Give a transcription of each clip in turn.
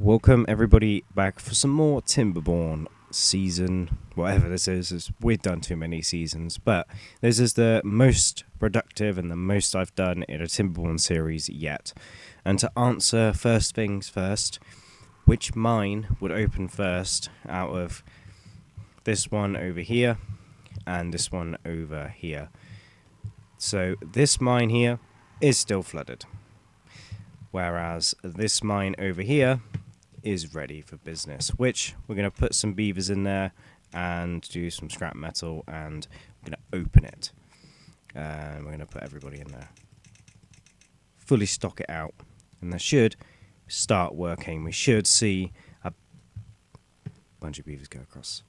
Welcome everybody back for some more Timberborn season, whatever this is. We've done too many seasons, but this is the most productive and the most I've done in a Timberborn series yet. And to answer first things first, which mine would open first out of this one over here and this one over here? So this mine here is still flooded, whereas this mine over here is ready for business, which we're going to put some beavers in there and do some scrap metal, and we're going to open it. And we're going to put everybody in there. Fully stock it out, and that should start working. We should see a bunch of beavers go across.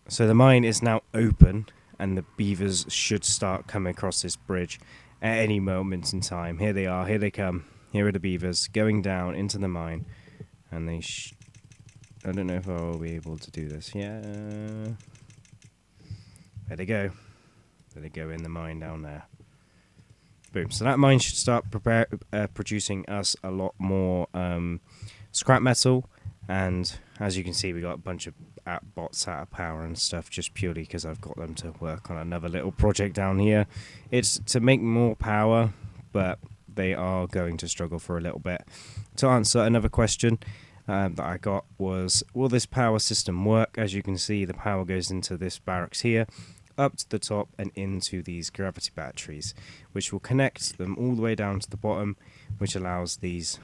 So the mine is now open, and the beavers should start coming across this bridge at any moment in time. Here they are, here they come. Here are the beavers going down into the mine, and they I don't know if I'll be able to do this. Yeah. There they go. There they go in the mine down there. Boom. So that mine should start producing us a lot more scrap metal, and as you can see, we got a bunch of bots out of power and stuff just purely because I've got them to work on another little project down here. It's to make more power, but they are going to struggle for a little bit. To answer another question that I got was, will this power system work? As you can see, the power goes into this barracks here, up to the top and into these gravity batteries, which will connect them all the way down to the bottom, which allows these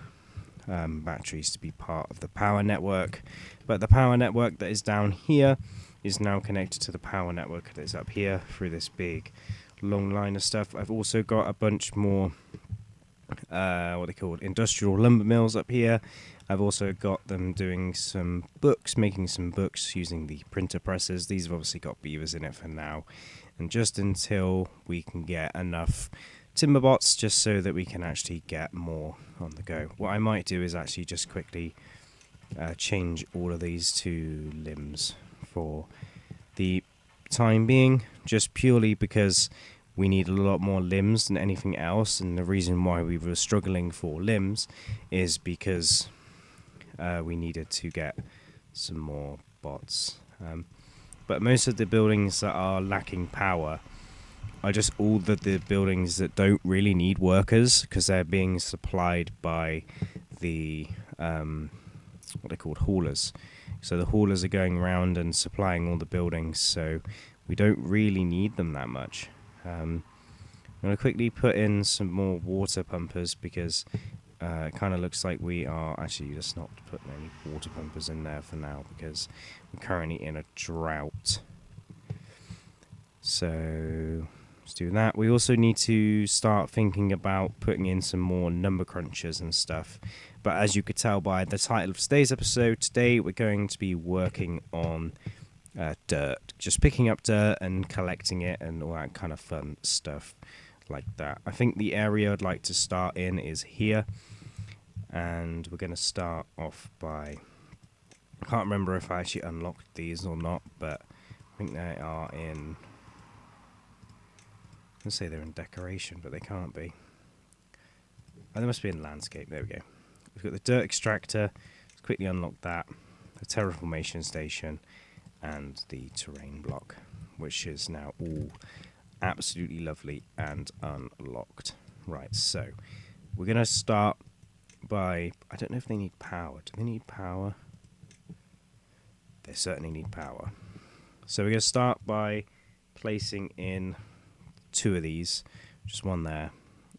batteries to be part of the power network. But the power network that is down here is now connected to the power network that is up here through this big long line of stuff. I've also got a bunch more what they called industrial lumber mills up here. I've also got them doing some books, making some books using the printer presses. These have obviously got beavers in it for now, and just until we can get enough timber bots, just so that we can actually get more on the go. What I might do is actually just quickly change all of these to limbs for the time being, just purely because we need a lot more limbs than anything else, and the reason why we were struggling for limbs is because we needed to get some more bots. But most of the buildings that are lacking power are just all the buildings that don't really need workers, because they're being supplied by the what they're called haulers. So the haulers are going around and supplying all the buildings, so we don't really need them that much. I'm going to quickly put in some more water pumpers, because it kind of looks like we are actually just not putting any water pumpers in there for now, because we're currently in a drought. So let's do that. We also need to start thinking about putting in some more number crunchers and stuff. But as you could tell by the title of today's episode, today we're going to be working on dirt, just picking up dirt and collecting it and all that kind of fun stuff like that. I think the area I'd like to start in is here, and we're going to start off by, I can't remember if I actually unlocked these or not, but I think they are in, let's say they're in decoration, but they can't be. Oh, they must be in landscape. There we go. We've got the dirt extractor. Let's quickly unlock that. The terraformation station and the terrain block, which is now all absolutely lovely and unlocked. Right, so we're going to start by, I don't know if they need power. Do they need power? They certainly need power. So we're going to start by placing in two of these, just one there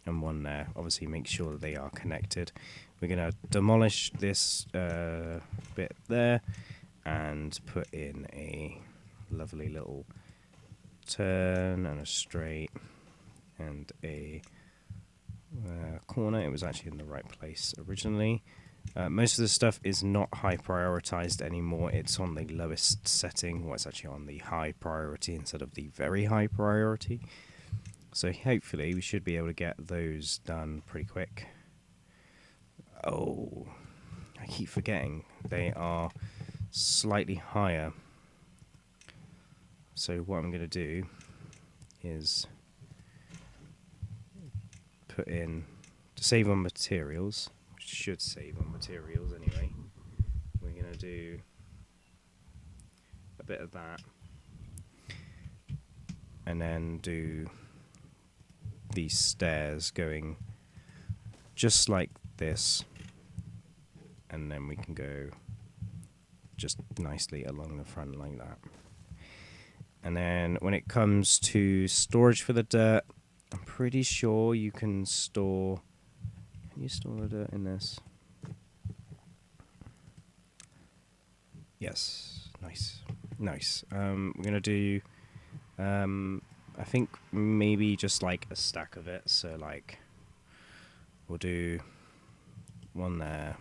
and one there. Obviously make sure that they are connected. We're going to demolish this bit there and put in a lovely little turn and a straight and a corner. It was actually in the right place originally. Most of the stuff is not high prioritized anymore. It's on the lowest setting. Well, it's actually on the high priority instead of the very high priority. So hopefully we should be able to get those done pretty quick. Oh, I keep forgetting they are slightly higher. So what I'm going to do is put in, to save on materials, which should save on materials anyway. We're going to do a bit of that. And then do these stairs going just like this. And then we can go just nicely along the front like that. And then when it comes to storage for the dirt, I'm pretty sure you can store... Can you store the dirt in this? Yes. Nice. Nice. We're going to do... I think maybe just like a stack of it. So like... We'll do... one there.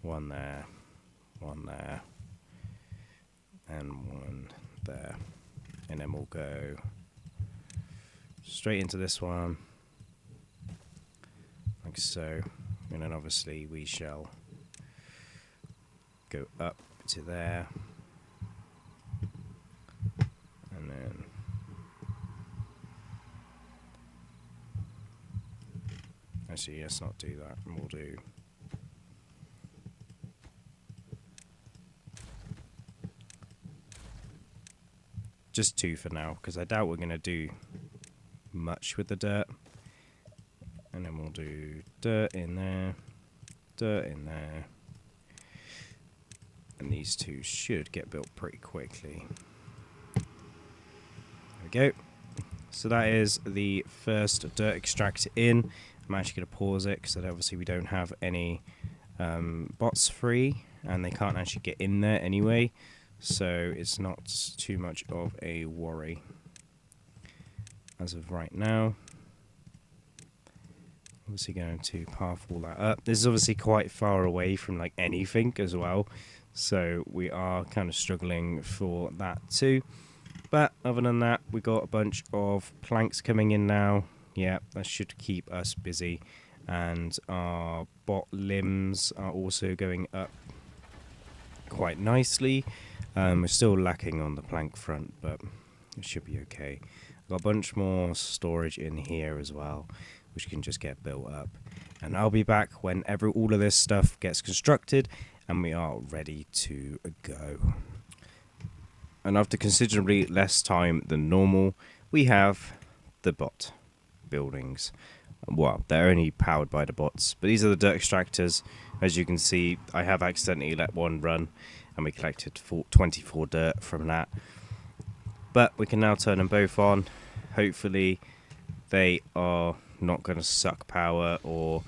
One there. One there. And one there. And then we'll go straight into this one, like so. And then obviously we shall go up to there, and then actually let's not do that, and we'll do just 2 for now, because I doubt we're going to do much with the dirt. And then we'll do dirt in there, and these 2 should get built pretty quickly. There we go. So that is the first dirt extractor in. I'm actually going to pause it because obviously we don't have any bots free, and they can't actually get in there anyway. So it's not too much of a worry as of right now. Obviously going to path all that up. This is obviously quite far away from like anything as well, so we are kind of struggling for that too. But other than that, we got a bunch of planks coming in now. Yeah, that should keep us busy, and our bot limbs are also going up quite nicely. We're still lacking on the plank front, but it should be okay. I've got a bunch more storage in here as well, which can just get built up. And I'll be back whenever all of this stuff gets constructed and we are ready to go. And after considerably less time than normal, we have the bot buildings. Well, they're only powered by the bots, but these are the dirt extractors. As you can see, I have accidentally let one run, and we collected 24 dirt from that. But we can now turn them both on. Hopefully they are not going to suck power or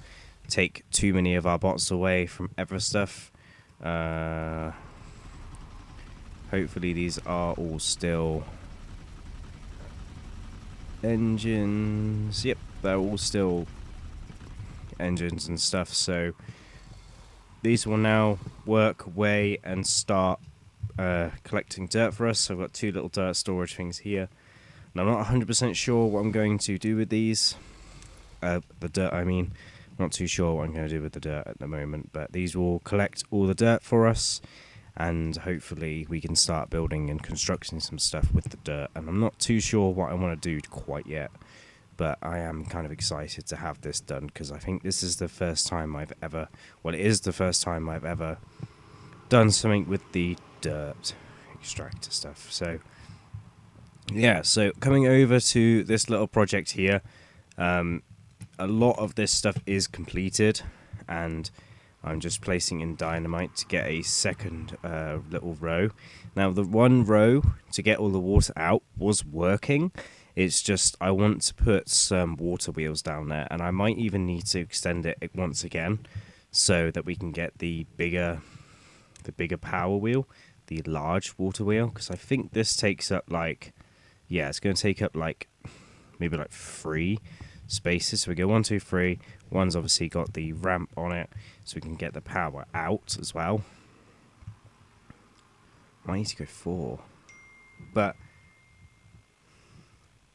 take too many of our bots away from other stuff. Hopefully these are all still engines. Yep, they're all still engines and stuff, so these will now work away and start collecting dirt for us. So I've got 2 little dirt storage things here, and I'm not 100% sure what I'm going to do with these. The dirt, I mean. Not too sure what I'm going to do with the dirt at the moment, but these will collect all the dirt for us, and hopefully we can start building and constructing some stuff with the dirt. And I'm not too sure what I want to do quite yet, but I am kind of excited to have this done, because I think this is the first time I've ever, well, it is the first time I've ever done something with the dirt extractor stuff. So yeah, so coming over to this little project here, a lot of this stuff is completed, and I'm just placing in dynamite to get a second little row. Now the one row to get all the water out was working. It's just I want to put some water wheels down there, and I might even need to extend it once again so that we can get the bigger power wheel, the large water wheel, because I think this takes up like, yeah, it's going to take up like maybe like 3 spaces. So we go 1, 2, 3. One's obviously got the ramp on it, so we can get the power out as well. Might need to go 4, but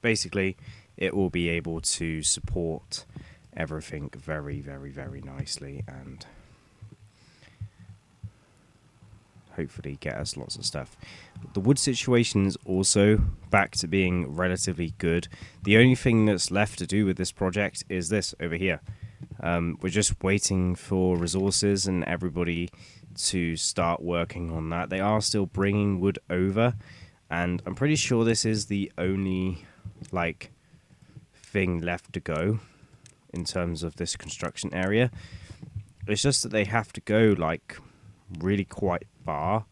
basically it will be able to support everything very, very, very nicely, and hopefully get us lots of stuff. The wood situation is also back to being relatively good. The only thing that's left to do with this project is this over here. We're just waiting for resources and everybody to start working on that. They are still bringing wood over, and I'm pretty sure this is the only like thing left to go in terms of this construction area. It's just that they have to go like really quite far.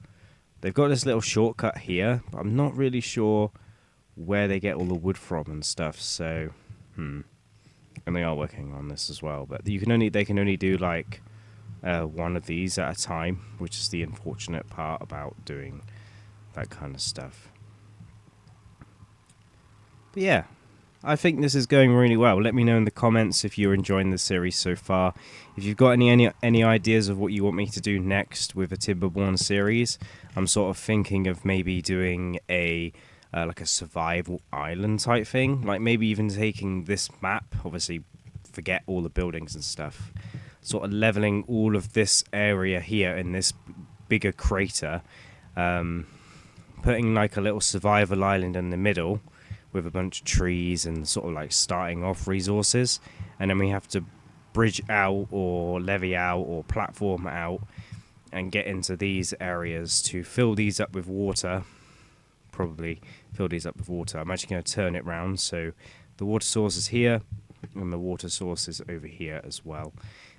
They've got this little shortcut here, but I'm not really sure where they get all the wood from and stuff. So, and they are working on this as well. But they can only do like one of these at a time, which is the unfortunate part about doing that kind of stuff. But yeah, I think this is going really well. Let me know in the comments if you're enjoying the series so far. If you've got any ideas of what you want me to do next with a Timberborn series, I'm sort of thinking of maybe doing a like a survival island type thing. Like maybe even taking this map, obviously forget all the buildings and stuff, sort of leveling all of this area here in this bigger crater, putting like a little survival island in the middle with a bunch of trees and sort of like starting off resources, and then we have to bridge out or levy out or platform out and get into these areas to fill these up with water. Probably fill these up with water. I'm actually going to turn it round so the water source is here and the water source is over here as well,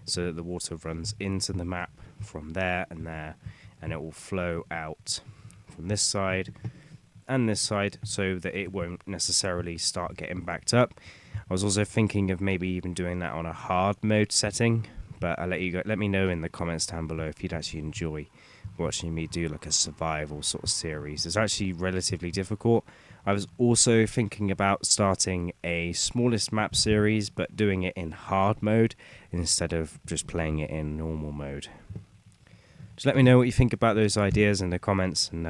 so that the water runs into the map from there, and it will flow out from this side and this side, so that it won't necessarily start getting backed up. I was also thinking of maybe even doing that on a hard mode setting, but I'll let me know in the comments down below if you'd actually enjoy watching me do like a survival sort of series. It's actually relatively difficult. I was also thinking about starting a smallest map series, but doing it in hard mode instead of just playing it in normal mode. Just let me know what you think about those ideas in the comments, and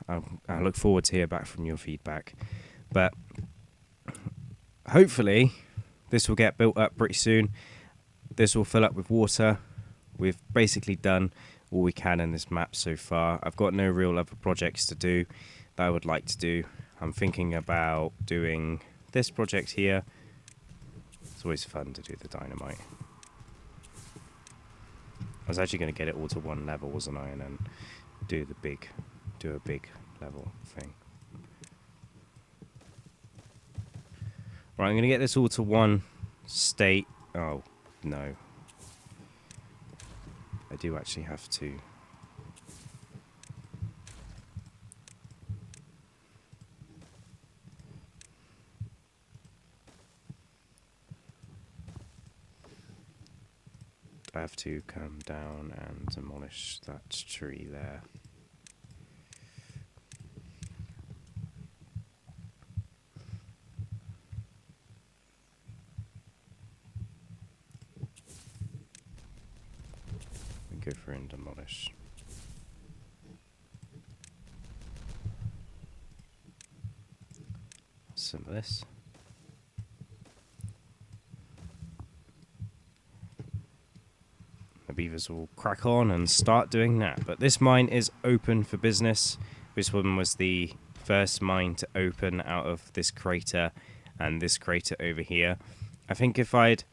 I look forward to hear back from your feedback. But hopefully this will get built up pretty soon. This will fill up with water. We've basically done all we can in this map so far. I've got no real other projects to do that I would like to do. I'm thinking about doing this project here. It's always fun to do the dynamite. I was actually going to get it all to one level, wasn't I, and then do a big level thing. Right, I'm going to get this all to one state. Oh, no. I do actually have to. I have to come down and demolish that tree there. Go for and demolish. Some of this. The beavers will crack on and start doing that. But this mine is open for business. This one was the first mine to open out of this crater and this crater over here. I think if I'd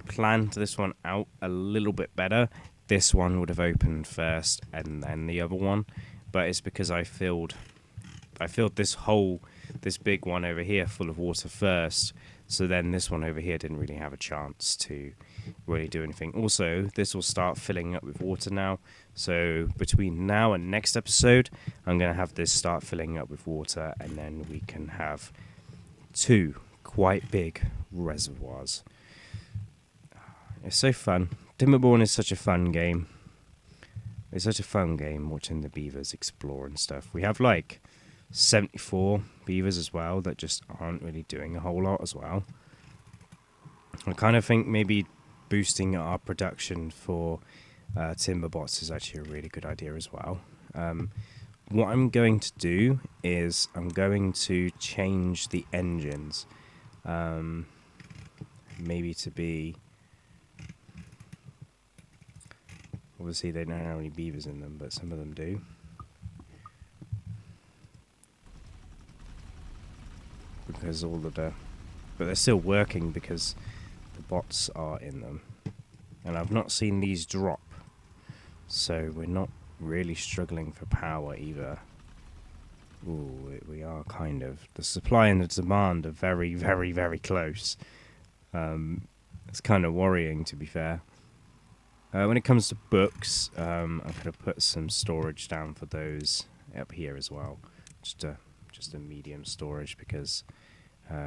planned this one out a little bit better, this one would have opened first and then the other one. But it's because I filled this big one over here full of water first, so then this one over here didn't really have a chance to really do anything. Also, this will start filling up with water now, so between now and next episode I'm going to have this start filling up with water, and then we can have 2 quite big reservoirs. It's so fun. Timberborn is such a fun game. It's such a fun game watching the beavers explore and stuff. We have like 74 beavers as well that just aren't really doing a whole lot as well. I kind of think maybe boosting our production for Timberbots is actually a really good idea as well. What I'm going to do is I'm going to change the engines, maybe to be, obviously they don't have any beavers in them, but some of them do. Because all of the, but they're still working because the bots are in them. And I've not seen these drop, so we're not really struggling for power either. Ooh, we are kind of. The supply and the demand are very, very, very close. It's kind of worrying, to be fair. When it comes to books, I'm going to put some storage down for those up here as well. Just a medium storage, because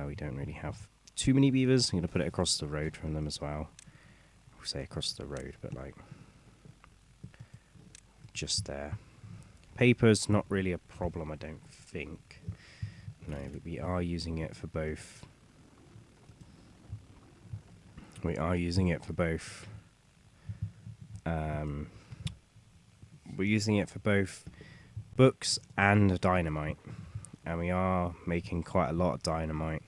we don't really have too many beavers. I'm going to put it across the road from them as well. I'll say across the road, but like just there. Paper's not really a problem, I don't think. No, but we are using it for both. We are using it for both. We're using it for both books and dynamite, and we are making quite a lot of dynamite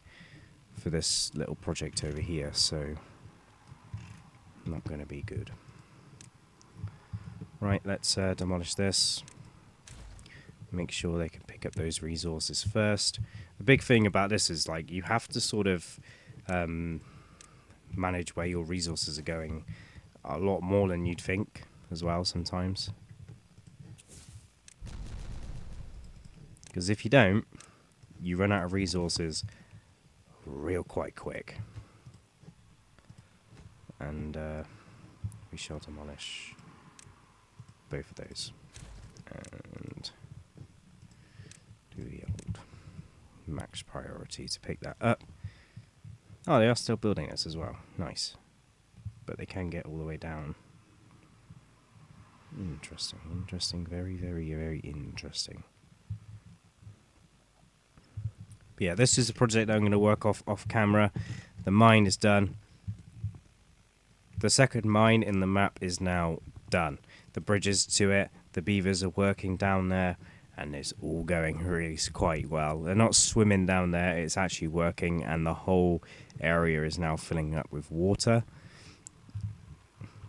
for this little project over here, so not going to be good. Right, let's demolish this. Make sure they can pick up those resources first. The big thing about this is, like, you have to sort of manage where your resources are going a lot more than you'd think as well sometimes. Because if you don't, you run out of resources real quite quick. And we shall demolish both of those. And do the old max priority to pick that up. Oh, they are still building this as well. Nice. But they can get all the way down. Interesting, interesting. Very, very, very interesting. But yeah, this is a project that I'm going to work off camera. The mine is done. The second mine in the map is now done. The bridges to it, the beavers are working down there, and it's all going really quite well. They're not swimming down there, it's actually working, and the whole area is now filling up with water.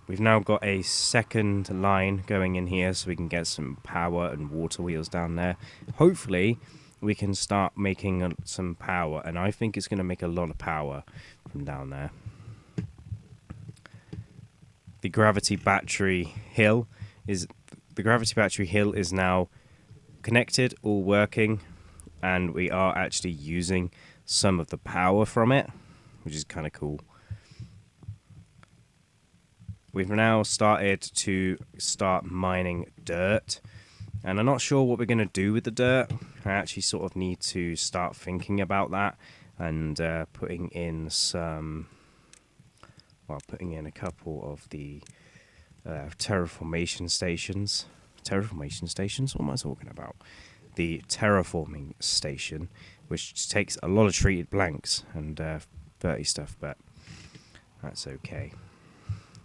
We've now got a second line going in here so we can get some power and water wheels down there. Hopefully we can start making some power, and I think it's going to make a lot of power from down there. The gravity battery hill is now connected, all working, and we are actually using some of the power from it, which is kind of cool. We've now started to mining dirt, and I'm not sure what we're going to do with the dirt. I actually sort of need to start thinking about that, and putting in a couple of the terraformation stations. Terraformation stations? What am I talking about? The terraforming station, which takes a lot of treated blanks and 30 stuff, but that's okay.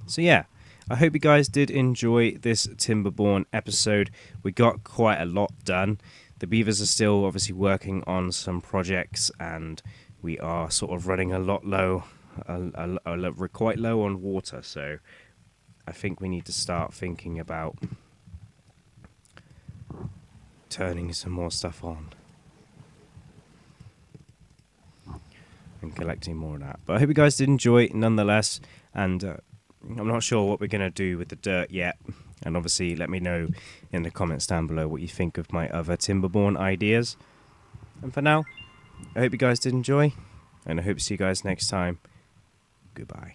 So yeah, I hope you guys did enjoy this Timberborn episode. We got quite a lot done. The beavers are still obviously working on some projects, and we are sort of running a lot low, we're quite low on water, so I think we need to start thinking about turning some more stuff on and collecting more of that. But I hope you guys did enjoy it nonetheless, and I'm not sure what we're going to do with the dirt yet, and obviously let me know in the comments down below what you think of my other Timberborn ideas. And for now, I hope you guys did enjoy, and I hope to see you guys next time. Goodbye.